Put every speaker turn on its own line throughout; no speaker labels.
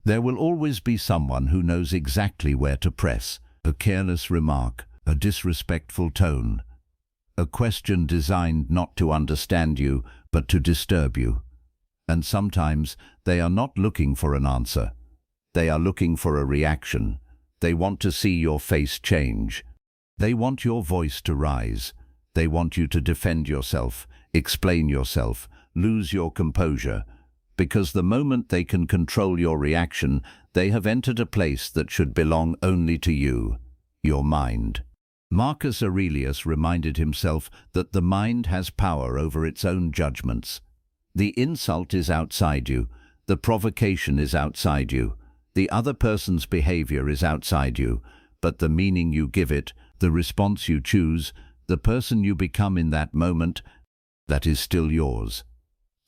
There will always be someone who knows exactly where to press. A careless remark, a disrespectful tone, a question designed not to understand you, but to disturb you. And sometimes they are not looking for an answer. They are looking for a reaction. They want to see your face change. They want your voice to rise. They want you to defend yourself, explain yourself, lose your composure. Because the moment they can control your reaction, they have entered a place that should belong only to you, your mind. Marcus Aurelius reminded himself that the mind has power over its own judgments. The insult is outside you, the provocation is outside you, the other person's behavior is outside you, but the meaning you give it, the response you choose, the person you become in that moment, that is still yours.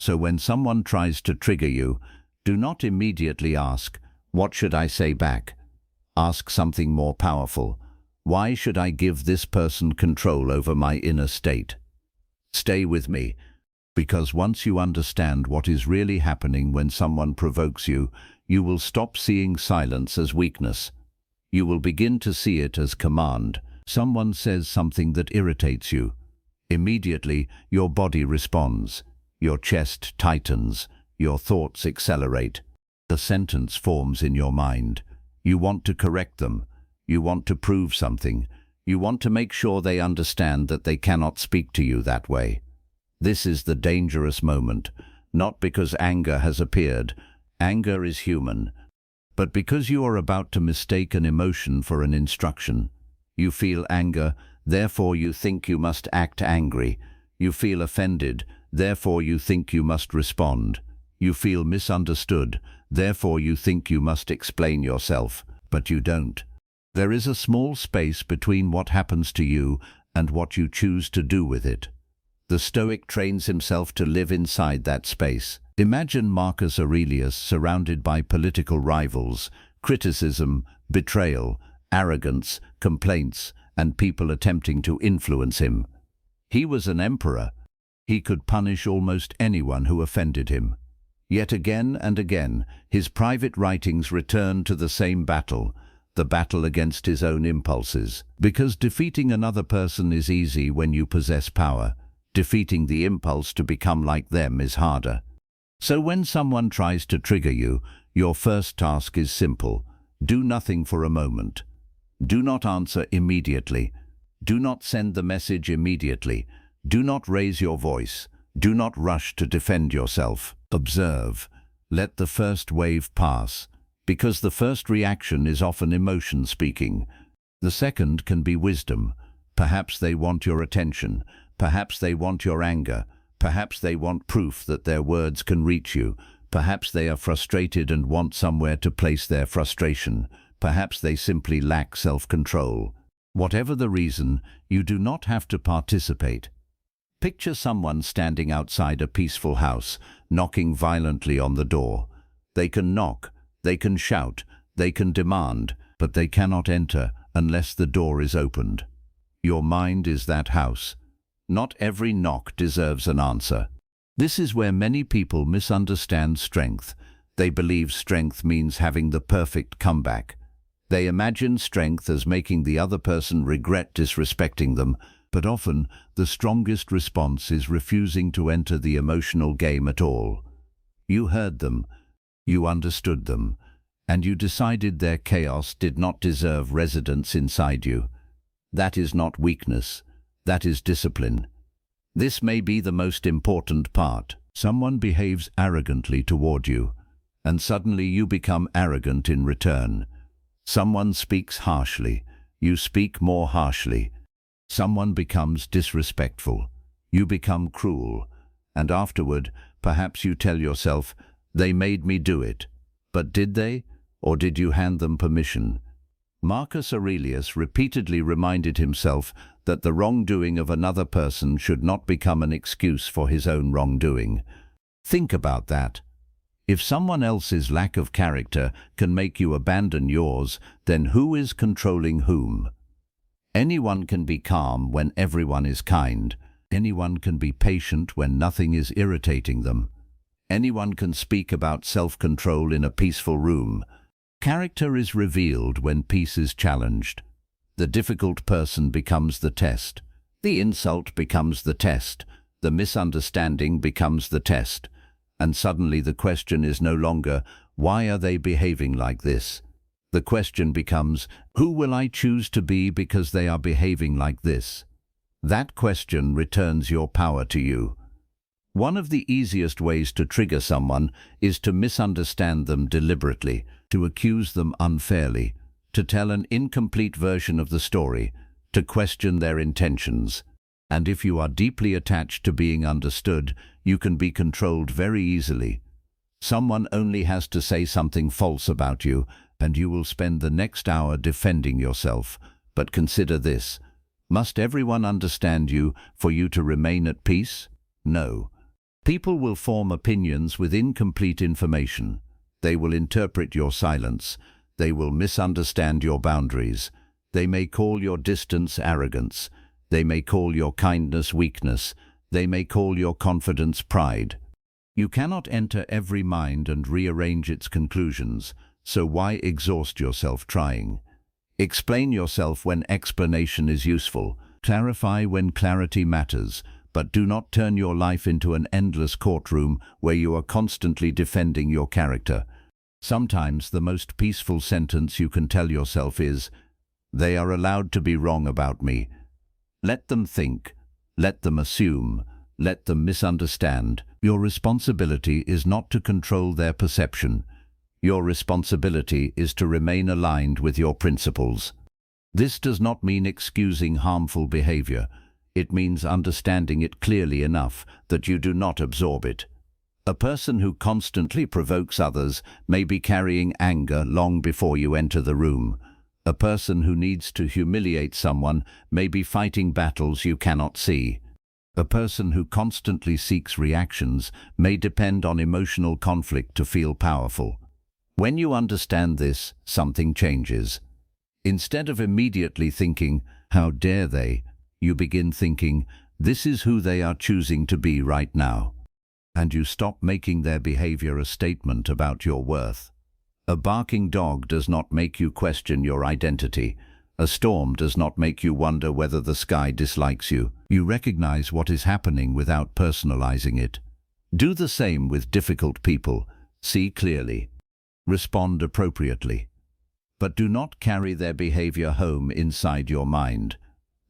So when someone tries to trigger you, do not immediately ask, "What should I say back?" Ask something more powerful. Why should I give this person control over my inner state? Stay with me, because once you understand what is really happening when someone provokes you, you will stop seeing silence as weakness. You will begin to see it as command. Someone says something that irritates you. Immediately, your body responds. Your chest tightens. Your thoughts accelerate. The sentence forms in your mind. You want to correct them. You want to prove something. You want to make sure they understand that they cannot speak to you that way. This is the dangerous moment, not because anger has appeared. Anger is human. But because you are about to mistake an emotion for an instruction. You feel anger, therefore you think you must act angry. You feel offended, therefore you think you must respond. You feel misunderstood, therefore you think you must explain yourself, but you don't. There is a small space between what happens to you and what you choose to do with it. The Stoic trains himself to live inside that space. Imagine Marcus Aurelius surrounded by political rivals, criticism, betrayal, arrogance, complaints, and people attempting to influence him. He was an emperor. He could punish almost anyone who offended him. Yet again and again, his private writings return to the same battle, the battle against his own impulses. Because defeating another person is easy when you possess power, defeating the impulse to become like them is harder. So when someone tries to trigger you, your first task is simple. Do nothing for a moment. Do not answer immediately. Do not send the message immediately. Do not raise your voice. Do not rush to defend yourself. Observe. Let the first wave pass, because the first reaction is often emotion speaking. The second can be wisdom. Perhaps they want your attention. Perhaps they want your anger. Perhaps they want proof that their words can reach you. Perhaps they are frustrated and want somewhere to place their frustration. Perhaps they simply lack self-control. Whatever the reason, you do not have to participate. Picture someone standing outside a peaceful house, knocking violently on the door. They can knock, they can shout, they can demand, but they cannot enter unless the door is opened. Your mind is that house. Not every knock deserves an answer. This is where many people misunderstand strength. They believe strength means having the perfect comeback. They imagine strength as making the other person regret disrespecting them, but often the strongest response is refusing to enter the emotional game at all. You heard them, you understood them, and you decided their chaos did not deserve residence inside you. That is not weakness. That is discipline. This may be the most important part. Someone behaves arrogantly toward you, and suddenly you become arrogant in return. Someone speaks harshly. You speak more harshly. Someone becomes disrespectful. You become cruel. And afterward, perhaps you tell yourself, "They made me do it." But did they? Or did you hand them permission? Marcus Aurelius repeatedly reminded himself that the wrongdoing of another person should not become an excuse for his own wrongdoing. Think about that. If someone else's lack of character can make you abandon yours, then who is controlling whom? Anyone can be calm when everyone is kind. Anyone can be patient when nothing is irritating them. Anyone can speak about self-control in a peaceful room. Character is revealed when peace is challenged. The difficult person becomes the test. The insult becomes the test. The misunderstanding becomes the test. And suddenly the question is no longer, why are they behaving like this? The question becomes, who will I choose to be because they are behaving like this? That question returns your power to you. One of the easiest ways to trigger someone is to misunderstand them deliberately, to accuse them unfairly, to tell an incomplete version of the story, to question their intentions. And if you are deeply attached to being understood, you can be controlled very easily. Someone only has to say something false about you, and you will spend the next hour defending yourself. But consider this: must everyone understand you for you to remain at peace? No. People will form opinions with incomplete information. They will interpret your silence. They will misunderstand your boundaries. They may call your distance arrogance. They may call your kindness weakness. They may call your confidence pride. You cannot enter every mind and rearrange its conclusions, so why exhaust yourself trying? Explain yourself when explanation is useful. Clarify when clarity matters, but do not turn your life into an endless courtroom where you are constantly defending your character. Sometimes the most peaceful sentence you can tell yourself is, "They are allowed to be wrong about me." Let them think. Let them assume. Let them misunderstand. Your responsibility is not to control their perception. Your responsibility is to remain aligned with your principles. This does not mean excusing harmful behavior. It means understanding it clearly enough that you do not absorb it. A person who constantly provokes others may be carrying anger long before you enter the room. A person who needs to humiliate someone may be fighting battles you cannot see. A person who constantly seeks reactions may depend on emotional conflict to feel powerful. When you understand this, something changes. Instead of immediately thinking, "How dare they?" you begin thinking, "This is who they are choosing to be right now." And you stop making their behavior a statement about your worth. A barking dog does not make you question your identity. A storm does not make you wonder whether the sky dislikes you. You recognize what is happening without personalizing it. Do the same with difficult people. See clearly. Respond appropriately. But do not carry their behavior home inside your mind.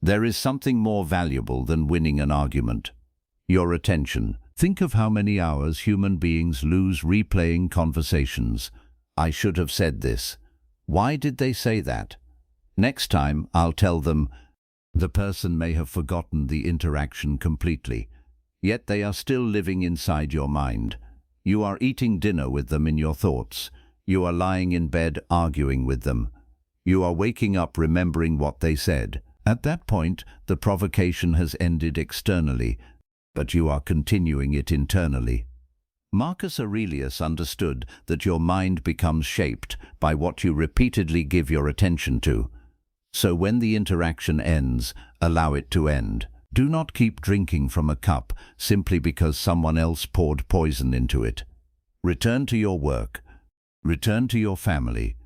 There is something more valuable than winning an argument: your attention. Think of how many hours human beings lose replaying conversations. "I should have said this. Why did they say that? Next time, I'll tell them." The person may have forgotten the interaction completely, yet they are still living inside your mind. You are eating dinner with them in your thoughts. You are lying in bed arguing with them. You are waking up remembering what they said. At that point, the provocation has ended externally, but you are continuing it internally. Marcus Aurelius understood that your mind becomes shaped by what you repeatedly give your attention to. So when the interaction ends, allow it to end. Do not keep drinking from a cup simply because someone else poured poison into it. Return to your work. Return to your family.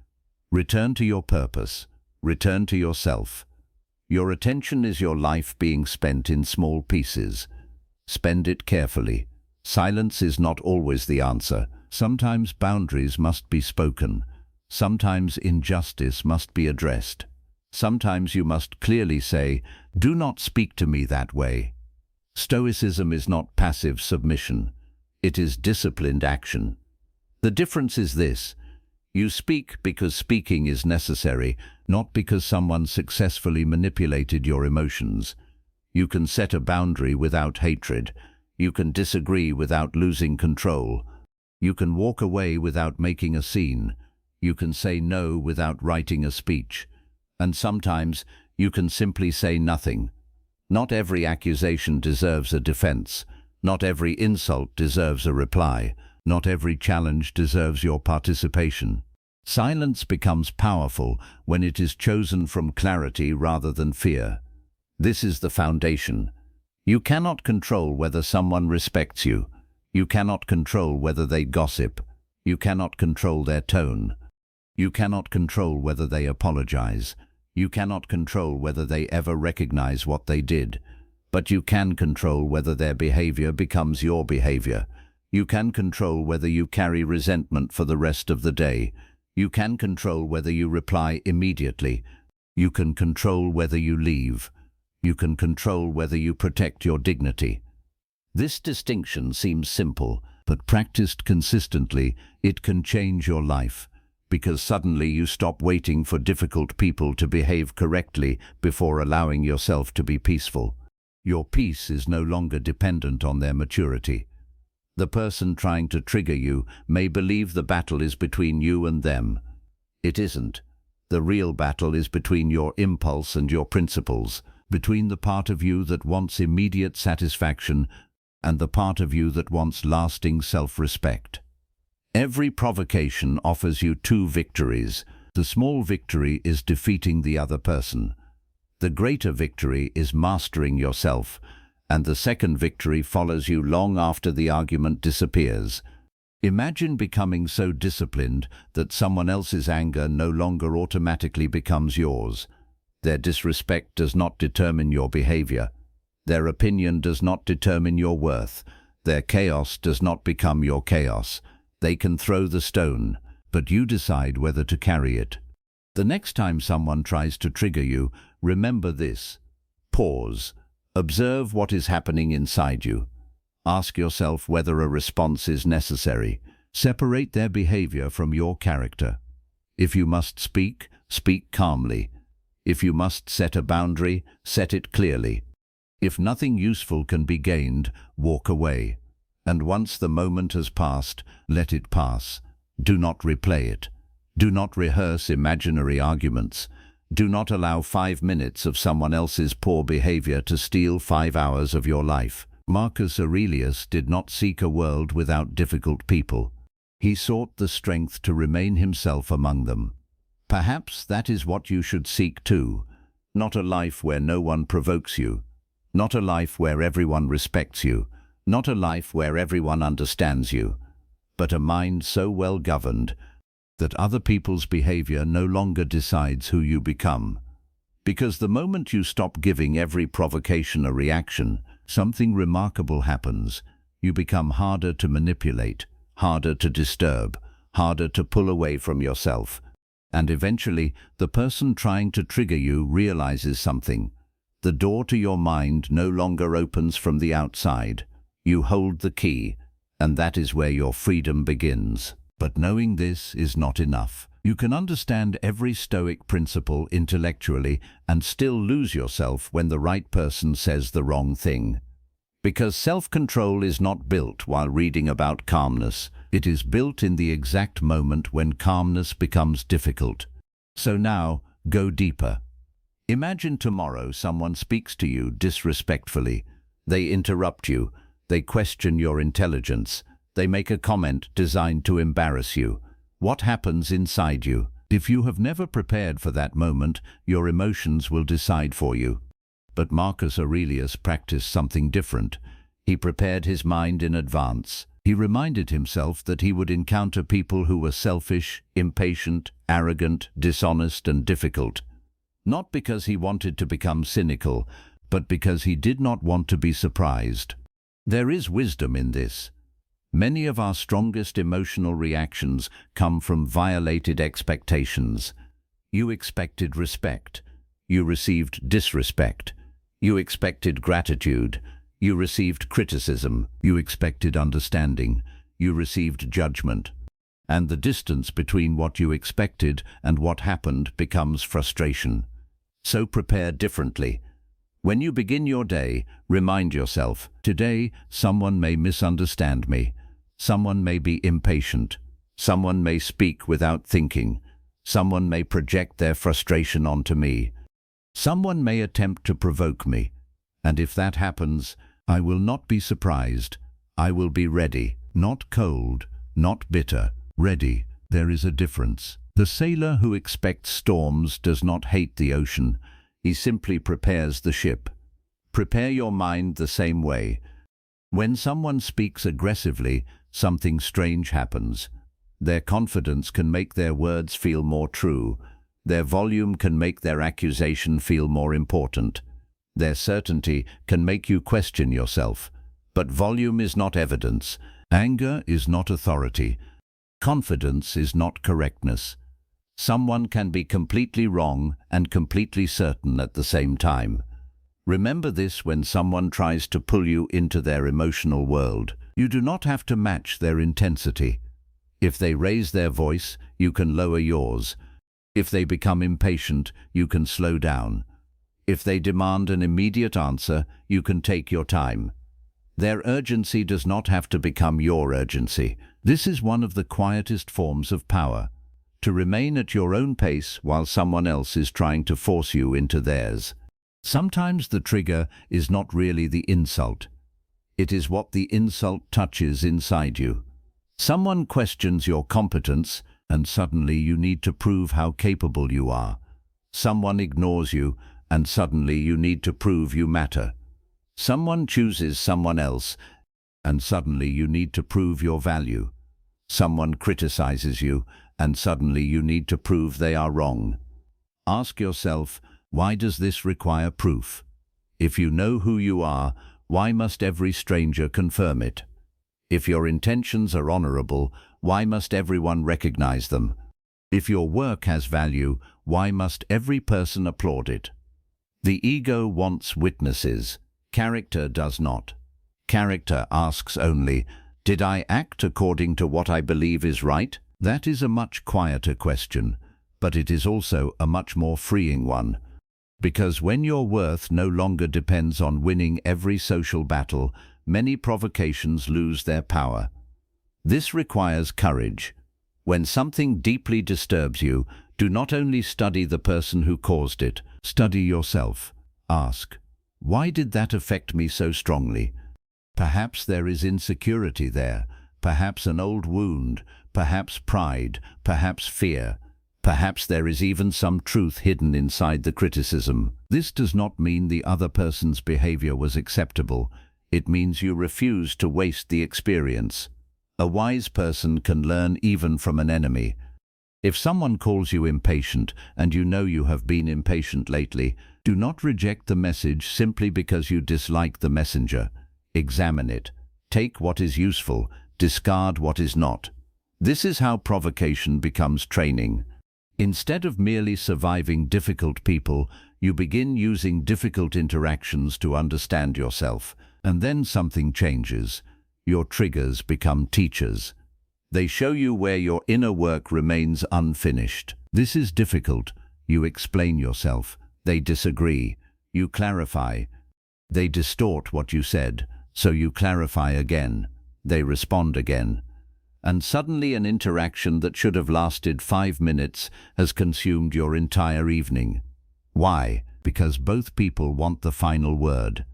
Return to your purpose. Return to yourself. Your attention is your life being spent in small pieces. Spend it carefully. Silence is not always the answer. Sometimes boundaries must be spoken. Sometimes injustice must be addressed. Sometimes you must clearly say, "Do not speak to me that way." Stoicism is not passive submission. It is disciplined action. The difference is this: you speak because speaking is necessary, not because someone successfully manipulated your emotions. You can set a boundary without hatred. You can disagree without losing control. You can walk away without making a scene. You can say no without writing a speech. And sometimes you can simply say nothing. Not every accusation deserves a defense. Not every insult deserves a reply. Not every challenge deserves your participation. Silence becomes powerful when it is chosen from clarity rather than fear. This is the foundation. You cannot control whether someone respects you. You cannot control whether they gossip. You cannot control their tone. You cannot control whether they apologize. You cannot control whether they ever recognize what they did. But you can control whether their behavior becomes your behavior. You can control whether you carry resentment for the rest of the day. You can control whether you reply immediately. You can control whether you leave. You can control whether you protect your dignity. This distinction seems simple, but practiced consistently, it can change your life, because suddenly you stop waiting for difficult people to behave correctly before allowing yourself to be peaceful. Your peace is no longer dependent on their maturity. The person trying to trigger you may believe the battle is between you and them. It isn't. The real battle is between your impulse and your principles, between the part of you that wants immediate satisfaction and the part of you that wants lasting self-respect. Every provocation offers you two victories. The small victory is defeating the other person. The greater victory is mastering yourself, and the second victory follows you long after the argument disappears. Imagine becoming so disciplined that someone else's anger no longer automatically becomes yours. Their disrespect does not determine your behavior. Their opinion does not determine your worth. Their chaos does not become your chaos. They can throw the stone, but you decide whether to carry it. The next time someone tries to trigger you, remember this. Pause. Observe what is happening inside you. Ask yourself whether a response is necessary. Separate their behavior from your character. If you must speak, speak calmly. If you must set a boundary, set it clearly. If nothing useful can be gained, walk away. And once the moment has passed, let it pass. Do not replay it. Do not rehearse imaginary arguments. Do not allow 5 minutes of someone else's poor behavior to steal 5 hours of your life. Marcus Aurelius did not seek a world without difficult people. He sought the strength to remain himself among them. Perhaps that is what you should seek too. Not a life where no one provokes you. Not a life where everyone respects you. Not a life where everyone understands you. But a mind so well governed that other people's behavior no longer decides who you become. Because the moment you stop giving every provocation a reaction, something remarkable happens. You become harder to manipulate, harder to disturb, harder to pull away from yourself. And eventually, the person trying to trigger you realizes something. The door to your mind no longer opens from the outside. You hold the key, and that is where your freedom begins. But knowing this is not enough. You can understand every Stoic principle intellectually and still lose yourself when the right person says the wrong thing. Because self-control is not built while reading about calmness. It is built in the exact moment when calmness becomes difficult. So now, go deeper. Imagine tomorrow someone speaks to you disrespectfully. They interrupt you. They question your intelligence. They make a comment designed to embarrass you. What happens inside you? If you have never prepared for that moment, your emotions will decide for you. But Marcus Aurelius practiced something different. He prepared his mind in advance. He reminded himself that he would encounter people who were selfish, impatient, arrogant, dishonest, and difficult. Not because he wanted to become cynical, but because he did not want to be surprised. There is wisdom in this. Many of our strongest emotional reactions come from violated expectations. You expected respect. You received disrespect. You expected gratitude. You received criticism. You expected understanding. You received judgment. And the distance between what you expected and what happened becomes frustration. So prepare differently. When you begin your day, remind yourself, today someone may misunderstand me. Someone may be impatient. Someone may speak without thinking. Someone may project their frustration onto me. Someone may attempt to provoke me. And if that happens, I will not be surprised. I will be ready, not cold, not bitter, ready. There is a difference. The sailor who expects storms does not hate the ocean. He simply prepares the ship. Prepare your mind the same way. When someone speaks aggressively, something strange happens. Their confidence can make their words feel more true. Their volume can make their accusation feel more important. Their certainty can make you question yourself. But volume is not evidence. Anger is not authority. Confidence is not correctness. Someone can be completely wrong and completely certain at the same time. Remember this when someone tries to pull you into their emotional world. You do not have to match their intensity. If they raise their voice, you can lower yours. If they become impatient, you can slow down. If they demand an immediate answer, you can take your time. Their urgency does not have to become your urgency. This is one of the quietest forms of power. To remain at your own pace while someone else is trying to force you into theirs. Sometimes the trigger is not really the insult. It is what the insult touches inside you. Someone questions your competence, and suddenly you need to prove how capable you are. Someone ignores you, and suddenly you need to prove you matter. Someone chooses someone else, and suddenly you need to prove your value. Someone criticizes you, and suddenly you need to prove they are wrong. Ask yourself, why does this require proof? If you know who you are, why must every stranger confirm it? If your intentions are honorable, why must everyone recognize them? If your work has value, why must every person applaud it? The ego wants witnesses. Character does not. Character asks only, did I act according to what I believe is right? That is a much quieter question, but it is also a much more freeing one. Because when your worth no longer depends on winning every social battle, many provocations lose their power. This requires courage. When something deeply disturbs you, do not only study the person who caused it, study yourself. Ask, why did that affect me so strongly? Perhaps there is insecurity there, perhaps an old wound, perhaps pride, perhaps fear. Perhaps there is even some truth hidden inside the criticism. This does not mean the other person's behavior was acceptable. It means you refuse to waste the experience. A wise person can learn even from an enemy. If someone calls you impatient and you know you have been impatient lately, do not reject the message simply because you dislike the messenger. Examine it. Take what is useful, discard what is not. This is how provocation becomes training. Instead of merely surviving difficult people, you begin using difficult interactions to understand yourself. And then something changes. Your triggers become teachers. They show you where your inner work remains unfinished. This is difficult. You explain yourself. They disagree. You clarify. They distort what you said, so you clarify again. They respond again. And suddenly an interaction that should have lasted 5 minutes has consumed your entire evening. Why? Because both people want the final word.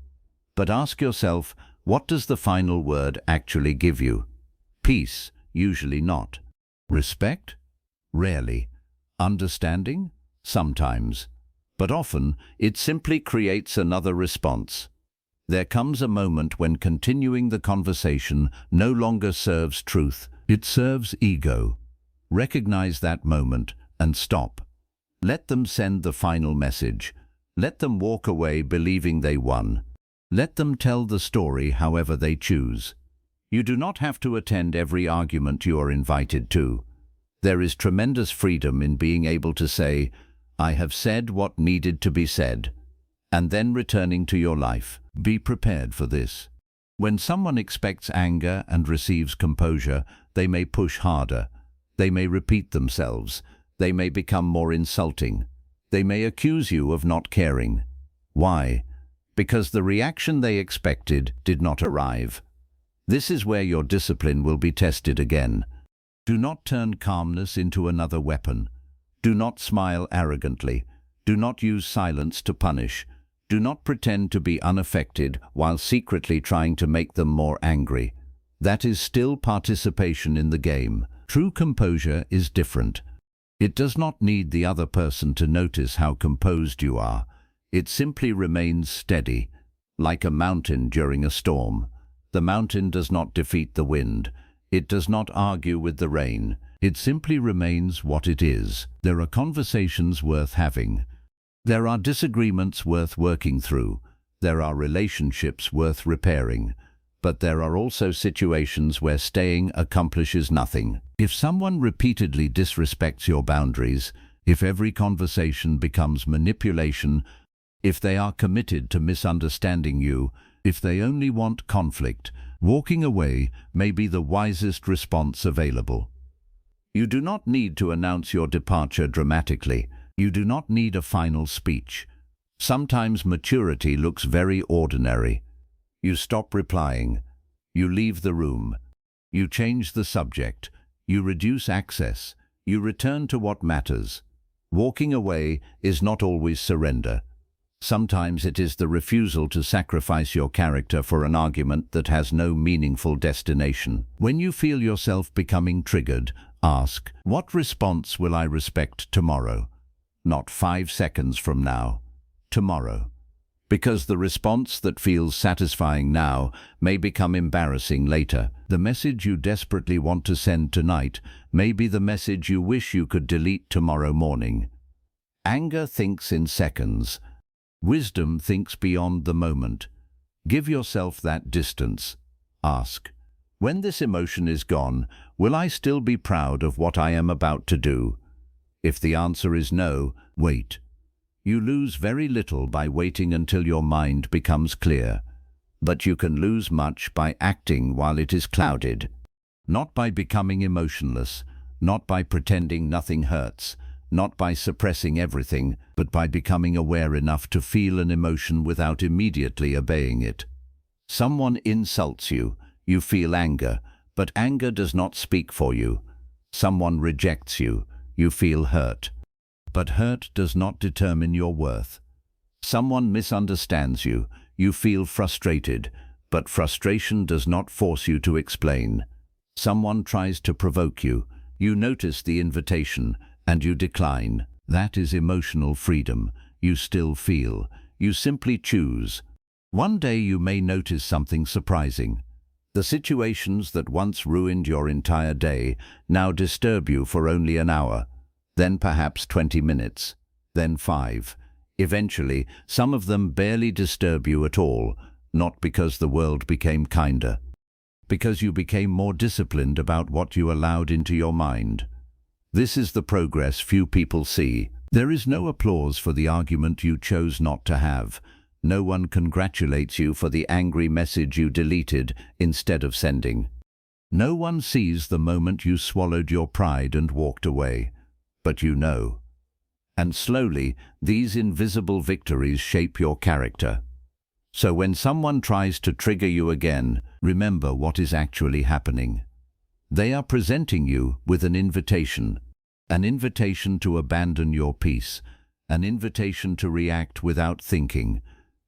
But ask yourself, what does the final word actually give you? Peace? Usually not. Respect? Rarely. Understanding? Sometimes. But often, it simply creates another response. There comes a moment when continuing the conversation no longer serves truth. It serves ego. Recognize that moment and stop. Let them send the final message. Let them walk away believing they won. Let them tell the story however they choose. You do not have to attend every argument you are invited to. There is tremendous freedom in being able to say, I have said what needed to be said, and then returning to your life. Be prepared for this. When someone expects anger and receives composure, they may push harder. They may repeat themselves. They may become more insulting. They may accuse you of not caring. Why? Because the reaction they expected did not arrive. This is where your discipline will be tested again. Do not turn calmness into another weapon. Do not smile arrogantly. Do not use silence to punish. Do not pretend to be unaffected while secretly trying to make them more angry. That is still participation in the game. True composure is different. It does not need the other person to notice how composed you are. It simply remains steady, like a mountain during a storm. The mountain does not defeat the wind. It does not argue with the rain. It simply remains what it is. There are conversations worth having. There are disagreements worth working through. There are relationships worth repairing. But there are also situations where staying accomplishes nothing. If someone repeatedly disrespects your boundaries, if every conversation becomes manipulation, if they are committed to misunderstanding you, if they only want conflict, walking away may be the wisest response available. You do not need to announce your departure dramatically. You do not need a final speech. Sometimes maturity looks very ordinary. You stop replying. You leave the room. You change the subject. You reduce access. You return to what matters. Walking away is not always surrender. Sometimes it is the refusal to sacrifice your character for an argument that has no meaningful destination. When you feel yourself becoming triggered, ask, what response will I respect tomorrow? Not 5 seconds from now. Tomorrow. Because the response that feels satisfying now may become embarrassing later. The message you desperately want to send tonight may be the message you wish you could delete tomorrow morning. Anger thinks in seconds. Wisdom thinks beyond the moment. Give yourself that distance. Ask, when this emotion is gone, will I still be proud of what I am about to do? If the answer is no, wait. You lose very little by waiting until your mind becomes clear, but you can lose much by acting while it is clouded. Not by becoming emotionless, not by pretending nothing hurts, not by suppressing everything, but by becoming aware enough to feel an emotion without immediately obeying it. Someone insults you, you feel anger, but anger does not speak for you. Someone rejects you, you feel hurt. But hurt does not determine your worth. Someone misunderstands you, you feel frustrated, but frustration does not force you to explain. Someone tries to provoke you, you notice the invitation, and you decline. That is emotional freedom. You still feel. You simply choose. One day you may notice something surprising. The situations that once ruined your entire day now disturb you for only an hour, then perhaps 20 minutes, then 5. Eventually, some of them barely disturb you at all, not because the world became kinder, because you became more disciplined about what you allowed into your mind. This is the progress few people see. There is no applause for the argument you chose not to have. No one congratulates you for the angry message you deleted instead of sending. No one sees the moment you swallowed your pride and walked away. But you know. And slowly, these invisible victories shape your character. So when someone tries to trigger you again, remember what is actually happening. They are presenting you with an invitation to abandon your peace, an invitation to react without thinking,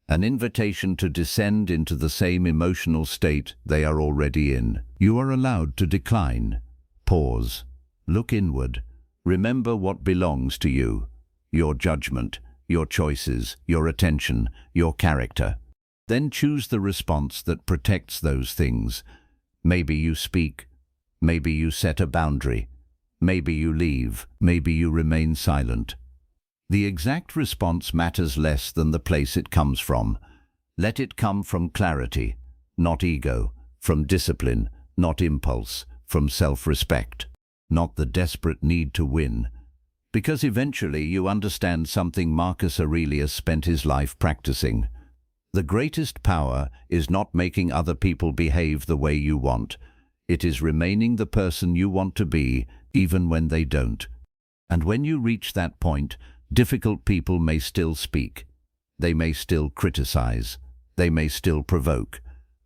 an invitation to descend into the same emotional state they are already in. You are allowed to decline. Pause. Look inward. Remember what belongs to you. Your judgment, your choices, your attention, your character. Then choose the response that protects those things. Maybe you speak. Maybe you set a boundary. Maybe you leave. Maybe you remain silent. The exact response matters less than the place it comes from. Let it come from clarity, not ego, from discipline, not impulse, from self-respect, not the desperate need to win. Because eventually you understand something Marcus Aurelius spent his life practicing. The greatest power is not making other people behave the way you want. It is remaining the person you want to be, even when they don't. And when you reach that point, difficult people may still speak. They may still criticize. They may still provoke.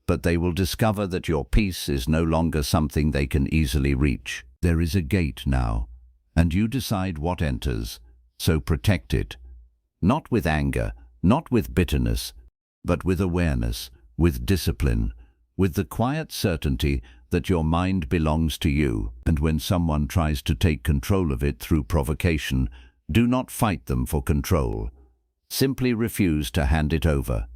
But they will discover that your peace is no longer something they can easily reach. There is a gate now, and you decide what enters, so protect it. Not with anger, not with bitterness, but with awareness, with discipline, with the quiet certainty that your mind belongs to you. And when someone tries to take control of it through provocation, do not fight them for control. Simply refuse to hand it over.